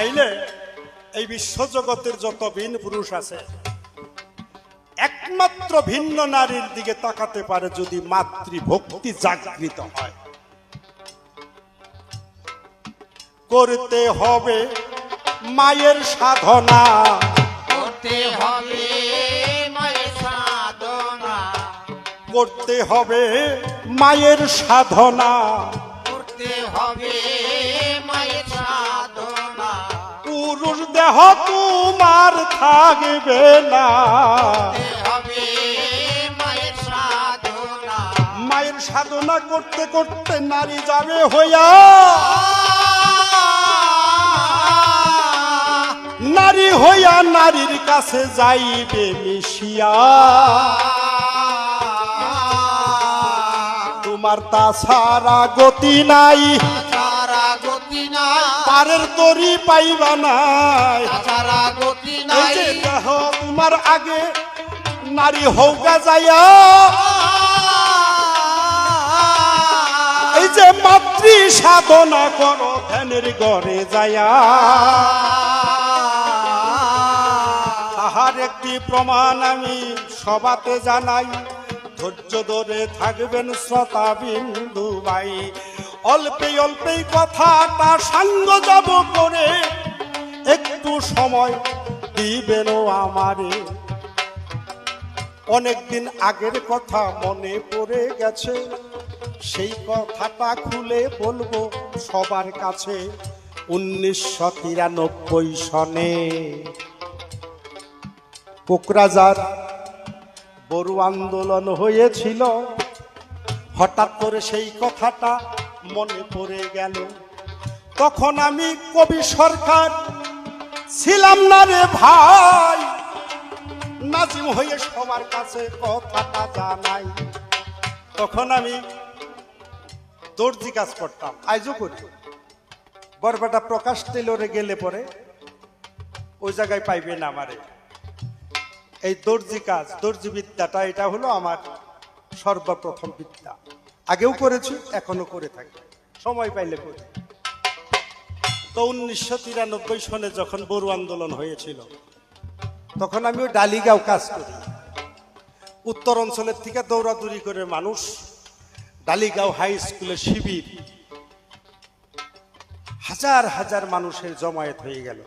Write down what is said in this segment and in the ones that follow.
তাইলে এই বিশ্বজগতের যত ভিন্ন পুরুষ আছে একমাত্র ভিন্ন নারীর দিকে তাকাতে পারে যদি মাতৃভক্তি জাগৃত হয়। করতে হবে মায়ের সাধনা, করতে হবে মায়ের সাধনা, করতে হবে মায়ের সাধনা, করতে হবে মায়ের সাধনা, পুরুষ দেহ তোমার থাকবে না। করতে হবে মায়ের সাধনা, মায়ের সাধনা করতে করতে নারী যাবে হইয়া, নারী হইয়া নারীর কাছে যাইবে মিশিয়া। তোমার তাছাড়া গতি নাই, তাছাড়া গতি নাই, পারের তরি পাইবা নাই। তাছাড়া গতি এই নাই, যে দেহ তোমার আগে নারী হৌকা যাইয়া, এই যে মাতৃ সাধনা করো ধ্যানের ঘরে যাইয়া। তাহার একটি প্রমাণ আমি সবাতে জানাই, ধৈর্য ধরে থাকবেন শ্রোতা বিন্দু ভাই। অল্পে অল্পেই কথাটা সাঙ্গ যাব করে, একটু সময় দিবেন আমারে। অনেকদিন আগের কথা মনে পড়ে গেছে, সেই কথাটা খুলে বলবো সবার কাছে। 1993 সনে কোকরাঝার বড় আন্দোলন হয়েছিল। হঠাৎ করে সেই কথাটা মনে পড়ে গেল। তখন আমি কবি সরকার ছিলাম না রে ভাই, নাজিম হয়ে সবার কাছে কথাটা জানাই। তখন আমি দর্জি কাজ করতাম, আজও করি। বরবাটা প্রকাশ টেলরে গেলে পরে ওই জায়গায় পাইবে না আমারে। এই দর্জি কাজ, দর্জি বিদ্যাটা এটা হলো আমার সর্বপ্রথম বিদ্যা। আগেও করেছি, এখনো করে থাকি, সময় পাইলে করি। তো 1993 সনে যখন বড় আন্দোলন হয়েছিল, তখন আমি ওই ডালিগাঁও কাজ করি। উত্তর অঞ্চলের থেকে দৌড়াদৌড়ি করে মানুষ ডালিগাঁও হাই স্কুলে শিবির, হাজার হাজার মানুষের জমায়েত হয়ে গেল।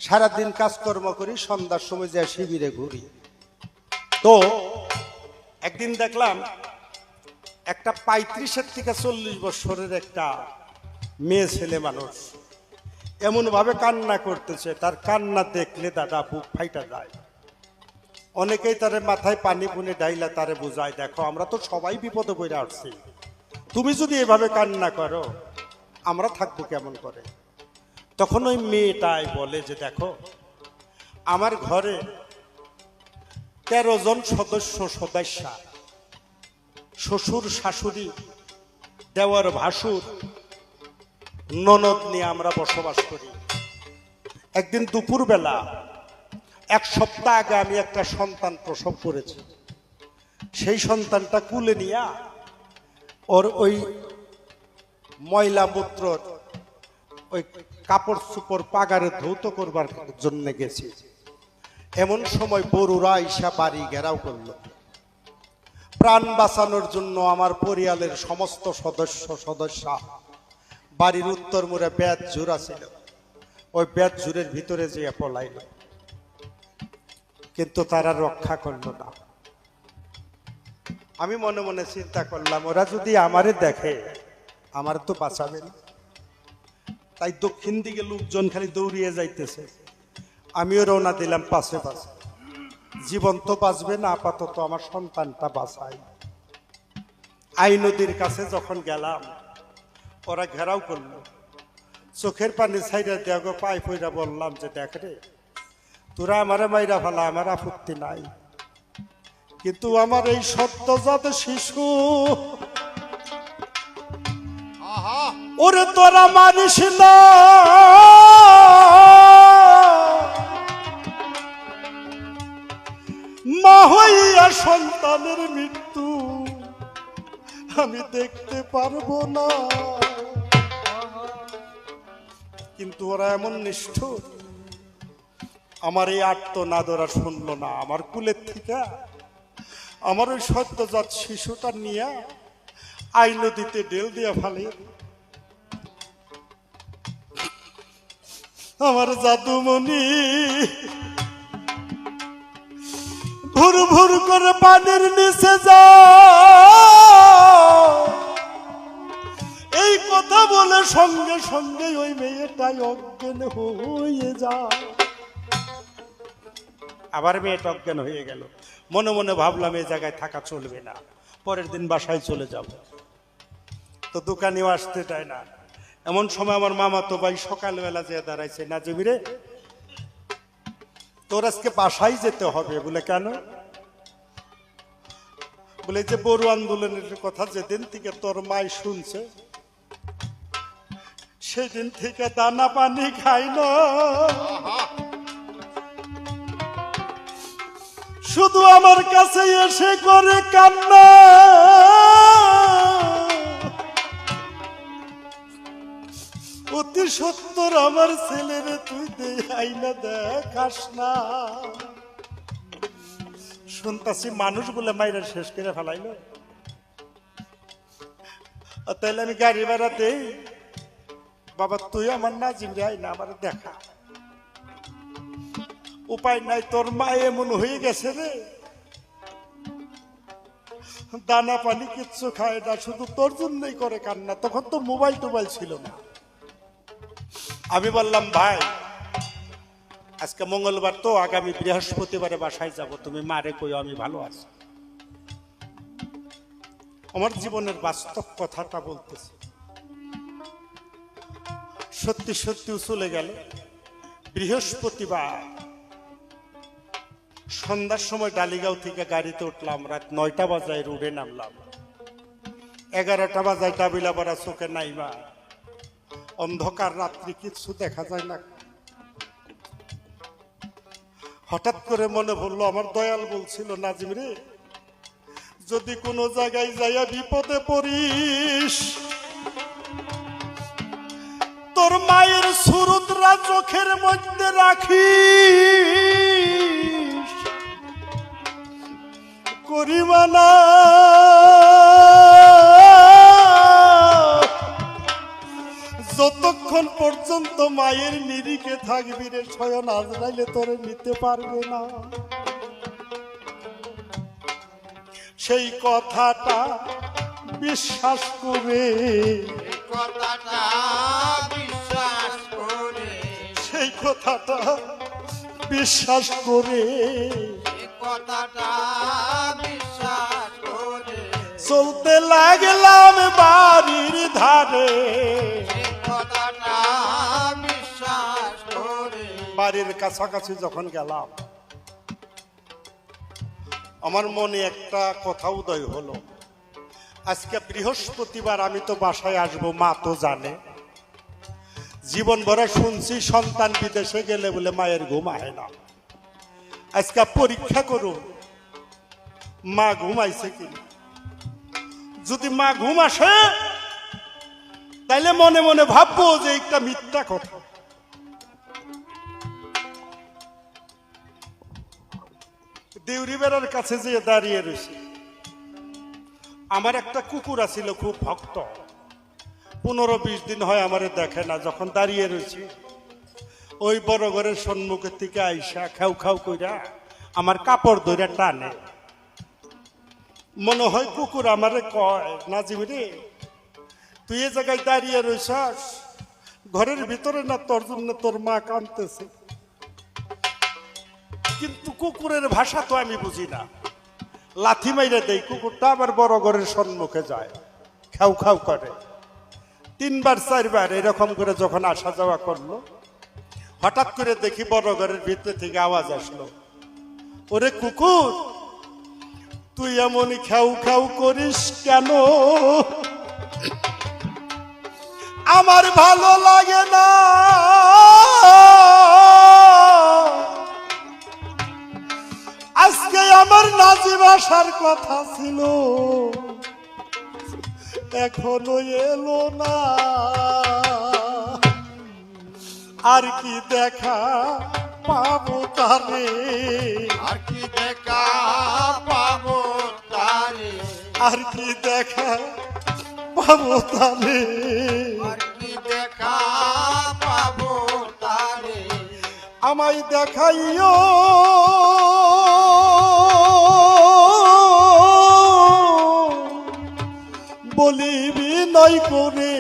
সারাদিন কাজকর্ম করি, সন্ধ্যার সময় যায় শিবিরে ঘুরি। তো একদিন দেখলাম একটা 35 থেকে 40 বছরের একটা মেয়ে ছেলে মানুষ এমন ভাবে কান্না করতেছে, তার কান্না দেখলে দাদা বুক ফাইটা যায়। অনেকেই তারে মাথায় পানি পুনে ডাইলা তারে বুঝায়, দেখো আমরা তো সবাই বিপদে পড়ে আসছি, তুমি যদি এভাবে কান্না করো আমরা থাকবো কেমন করে। তখন ওই মেয়েটাই বলে যে দেখো আমার ঘরে 13 জন সদস্যা, শ্বশুর শাশুড়ি দেওয়ার ভাসুর ননদ নিয়ে আমরা বসবাস করি। একদিন দুপুরবেলা 1 সপ্তাহ আগে আমি একটা সন্তান প্রসব করেছি। সেই সন্তানটা কুলে নিয়ে ওর ওই ময়লা মূত্র ওই কাপড় চোপড় পাগারে ধৌত করবার জন্য গেছি। এমন সময় বড়ুরা ঈশা বাড়ি ঘেরাও করলো। প্রাণ বাঁচানোর জন্য আমার পরিবারের সমস্ত সদস্যা বাড়ির উত্তর মোড়ে বেত জুড়া ছিল, ওই বেত জুড়ের ভিতরে যেয়ে পলাইল, কিন্তু তারা রক্ষা করলো না। আমি মনে মনে চিন্তা করলাম, ওরা যদি আমারে দেখে আমার তো বাঁচাবে না। তাই দক্ষিণ দিকে লোকজন খালি দৌড়িয়ে যাইতেছে, আমিও রওনা দিলাম পাশে পাশে। জীবন তো বাঁচবে না, আপাতত আমার সন্তানটা বাঁচাই। আই নদীর কাছে যখন গেলাম, ওরা ঘেরাও করলো, চোখের পানি ছাইরা দেওয়া গো পাই পইরা বললাম যে দেখ রে, তোরা আমারে মাইরা ফেলা, আমার আপত্তি নাই, কিন্তু আমার এই সদ্যজাত শিশু ওরে তোরা মারিস না। মা হইয়া সন্তানের মৃত্যু আমি দেখতে পারবো না। কিন্তু ওরা এমন নিষ্ঠুর, আমার এই আর্তনাদ ওরা শুনলো না। আমার কুলের থেকে আমার ওই সদ্যজাত শিশুটা নিয়ে আই নদীতে ডেল দিয়ে ফেলে। আমার জাদুমণি ভুর ভুর করে পানির নিচে যা, এই কথা বলে সঙ্গে সঙ্গে ওই মেয়েটাই অজ্ঞান হয়ে যায়। আবার মেয়েটা অজ্ঞান হয়ে গেল। মনে মনে ভাবলাম এই জায়গায় থাকা চলবে না, পরের দিন বাসায় চলে যাব। তো দোকানেও আসতে চায় না। এমন সময় আমার মামা তো ভাই সকালবেলা যে দাঁড়াইছে, নাজিম রে তোর আজকে বাসায় যেতে হবে। বলে কেন? বলে যে বড় আন্দোলনের কথা যেদিন থেকে তোর মাই শুনছে সেদিন থেকে দানা পানি খাই না, শুধু আমার কাছে এসে করে কান্না। অতি সত্তর আমার ছেলেরে তুই দে আইনা দেখাস না। শুনতাছি মানুষ বলে মাইরা শেষ করে ফেলাইলো। তাইলে আমি গাড়ি ভাড়া দেই, বাবা তুই আমার নাজিম রে আইনা আমার দেখা। উপায় নাই, তোর মা এমন হয়ে গেছে রে, দানা পানি কিচ্ছু খায় না, শুধু তোর জন্যই করে কান্না। তখন তো মোবাইল টোবাইল ছিল না। আমি বললাম ভাই আজকে মঙ্গলবার তো, আগামী বৃহস্পতিবারে বাসায় যাব, তুমি মারে কইও আমি ভালো আছি। আমার জীবনের বাস্তব কথাটা বলতেছি। সত্যি সত্যি চলে গেল। বৃহস্পতিবার সন্ধ্যার সময় ডালিগাঁও থেকে গাড়িতে উঠলাম, রাত 9টা বাজায় রোডে নামলাম। 11টা বাজায় ডাবিলাপাড়া চোখে নাইবা, অন্ধকার রাত্রি, কিছু দেখা যায় না। হঠাৎ করে মনে পড়লো আমার দয়াল বলছিল, নাজিম রে যদি কোনো জায়গায় যাইয়া বিপদে পড়িস, তোর মায়ের সুরুদরা চোখের মধ্যে রাখিস, করিমানা যতক্ষণ পর্যন্ত মায়ের নিরিখে থাকবি রে, স্বয়ং আজরাইলে তোরে নিতে পারবে না। সেই কথাটা বিশ্বাস করে, কথাটা বিশ্বাস করে, সেই কথাটা বিশ্বাস করে, কথাটা বিশ্বাস করে চলতে লাগলাম বাড়ির ধারে। কথাটা বিশ্বাস করে বাড়ির কাছাকাছি যখন গেলাম, আমার মনে একটা কথা উদয় হলো, আজকে বৃহস্পতিবার, আমি তো বাসায় আসবো, মা তো জানে। জীবন ভরা শুনছি সন্তান বিদেশে গেলে বলে মায়ের ঘুম আয় না। আজকে পরীক্ষা করো মা ঘুমাইছে কি। যদি মা ঘুম আসে তাইলে মনে মনে ভাববো যে একটা মিথ্যা কথা। দেউরি বেড়ার কাছে যে দাঁড়িয়ে রয়েছে, আমার একটা কুকুর আছিল খুব ভক্ত, 15-20 দিন হয় আমারে দেখে না। যখন দাঁড়িয়ে রয়েছে ওই বড় ঘরের সম্মুখের থেকে আইসা খাও খাও কইরা আমার কাপড় ধরে টানে। মনে হয় কুকুর আমারে কয়, নাজিম রে তুই এ জায়গায় দাঁড়িয়ে রয়েছস, ঘরের ভিতরে না তোর জন্য তোর মা কাঁদতেছে। কিন্তু কুকুরের ভাষা তো আমি বুঝি না। লাথি মাইরে দেই, কুকুরটা আবার বড় ঘরের সম্মুখে যায়, খাও খাও করে। 3-4বার এরকম করে যখন আসা যাওয়া করলো, হঠাৎ করে দেখি বড় ঘরের ভিতর থেকে আওয়াজ আসলো, ওরে কুকুর তুই এমনই খাও খাও করিস কেন? আমার ভালো লাগে না। আজকে আমার নাজিম আসার কথা ছিল, এখনো এলো না। আর কি দেখা পাবো তারে, আর কি দেখা পাবো তারে, আর কি দেখা পাবো তারে, আর কি দেখা পাবো তারে, আমায় দেখাইও বলিবি নাই করে।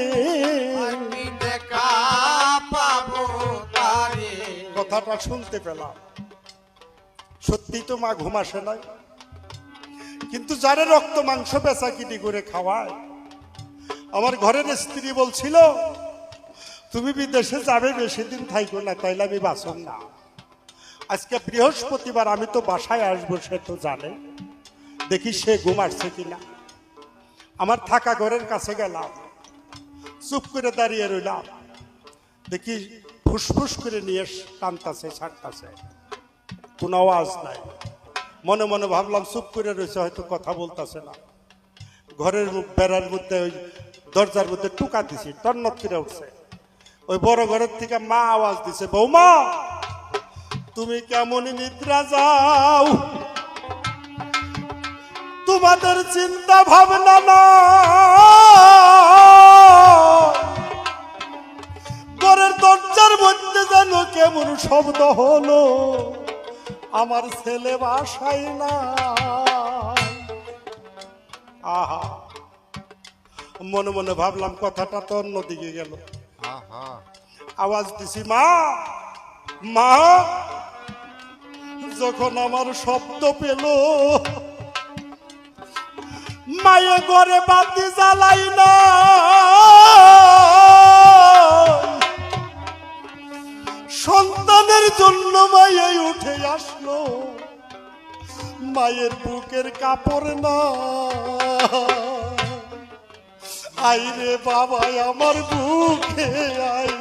আর কি দেখা পাবো তারে, কথাটা শুনতে পেলাম, সত্যি তো মা ঘুম আসে নাই, কিন্তু যারে রক্ত মাংস বেচাকিটি করে খাওয়ায়, আমার ঘরের স্ত্রী বলছিল তুমি বিদেশে যাবে, বেশি দিন থাইকো না, তাইলে আমি বাঁচব না। আজকে বৃহস্পতিবার, আমি তো বাসায় আসবো, সে তো জানে, দেখি সে ঘুম আসছে কিনা। আমার থাকা ঘরের কাছে গেলাম, চুপ করে দাঁড়িয়ে রইলাম, দেখি ফুসফুস করে নিয়ে টানতাছে ছাড়তাছে, কোনো আওয়াজ নাই। মনে মনে ভাবলাম চুপ করে রয়েছে, হয়তো কথা বলতেছে না। ঘরের বেড়ার মধ্যে ওই দরজার মধ্যে টুকা দিছি, টন্নত করে উঠছে। ওই বড় ঘরের থেকে মা আওয়াজ দিছে, বৌমা তুমি কেমন নিদ্রা যাও, তোমাদের চিন্তা ভাবনা না, ঘরের দরজার মধ্যে যেন কেমন শব্দ হলো, আমার ছেলে বাসায় না। আহা, মনে মনে ভাবলাম কথাটা তো অন্যদিকে গেল। আহা আওয়াজ দিছি, মা মা, যখন আমার শব্দ পেল, মায়ে ঘরে বাতি জ্বালাই না, সন্তানের জন্য মায়ে উঠে আসলো, মায়ের বুকের কাপড় না। আইরে বাবা আমার বুকে আই,